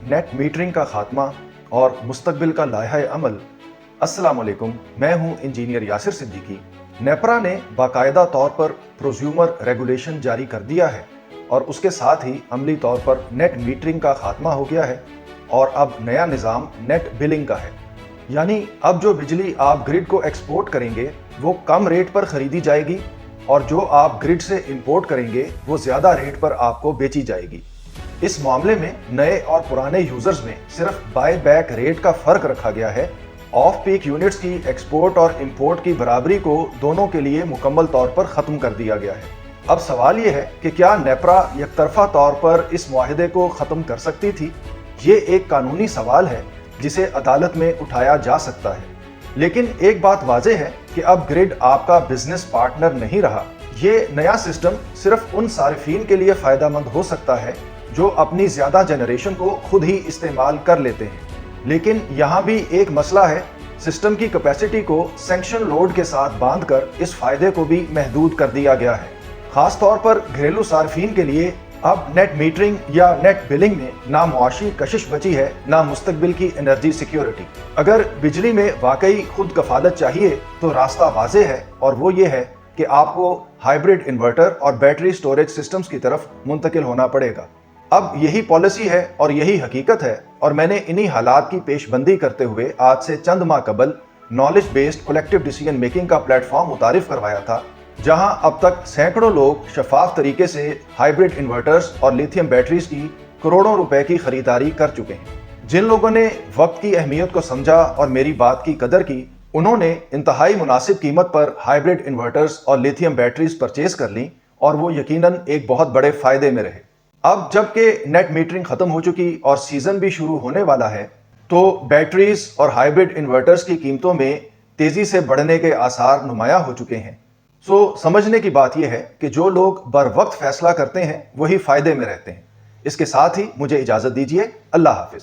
Net metering का खात्मा और मुस्तकबिल का लायहा अमल। अस्सलाम वालेकुम, मैं हूं इंजीनियर यासिर सिद्दीकी। नेपरा ने बाकायदा तौर पर प्रोज्यूमर रेगुलेशन जारी कर दिया है और उसके साथ ही अमली तौर पर नेट मीटरिंग का खात्मा हो गया है और अब नया निज़ाम नेट बिलिंग का है। यानी अब जो बिजली आप ग्रिड को एक्सपोर्ट करेंगे वो कम रेट पर खरीदी जाएगी और जो आप ग्रिड से इंपोर्ट करेंगे वो ज़्यादा रेट पर आपको बेची जाएगी। इस मामले में नए और पुराने यूजर्स में सिर्फ बाय बैक रेट का फर्क रखा गया है। ऑफ पीक यूनिट्स की एक्सपोर्ट और इंपोर्ट की बराबरी को दोनों के लिए मुकम्मल तौर पर ख़त्म कर दिया गया है। अब सवाल ये है कि क्या नेपरा यकतरफा तौर पर इस मुआहदे को ख़त्म कर सकती थी? ये एक कानूनी सवाल है जिसे अदालत में उठाया जा सकता है, लेकिन एक बात वाज़ेह है कि अब ग्रिड आपका बिजनेस पार्टनर नहीं रहा। ये नया सिस्टम सिर्फ उन सारिफीन के लिए फ़ायदेमंद हो सकता है जो अपनी ज़्यादा जनरेशन को खुद ही इस्तेमाल कर लेते हैं। लेकिन यहाँ भी एक मसला है, सिस्टम की कैपेसिटी को सैंक्शन लोड के साथ बांधकर इस फायदे को भी महदूद कर दिया गया है। खास तौर पर घरेलू सार्फिन के लिए अब नेट मीटरिंग या नेट बिलिंग में ना मुआशी कशिश बची है, ना मुस्तकबिल की एनर्जी सिक्योरिटी। अगर बिजली में वाकई खुद कफालत चाहिए तो रास्ता वाज़ेह है और वो ये है कि आपको हाइब्रिड इन्वर्टर और बैटरी स्टोरेज सिस्टम्स की तरफ मुंतकिल होना पड़ेगा। अब यही पॉलिसी है और यही हकीकत है और मैंने इन्हीं हालात की पेशबंदी करते हुए आज से चंद माह कबल knowledge based collective decision making का प्लेटफॉर्म मुतारिफ करवाया था, जहां अब तक सैकड़ों लोग शफाफ तरीके से हाइब्रिड इन्वर्टर्स और लिथियम बैटरीज की करोड़ों रुपए की खरीदारी कर चुके हैं। जिन लोगों ने वक्त की अहमियत को समझा और मेरी बात की कदर की, उन्होंने इंतहाई मुनासिब कीमत पर हाइब्रिड इन्वर्टर्स और लिथियम बैटरीज परचेज कर ली और वो यकीनन एक बहुत बड़े फायदे में रहे। अब जबकि नेट मीटरिंग खत्म हो चुकी और सीजन भी शुरू होने वाला है, तो बैटरीज और हाइब्रिड इन्वर्टर्स की कीमतों में तेजी से बढ़ने के आसार नुमायां हो चुके हैं। समझने की बात यह है कि जो लोग बर वक्त फैसला करते हैं वही फायदे में रहते हैं। इसके साथ ही मुझे इजाजत दीजिए। अल्लाह हाफिज।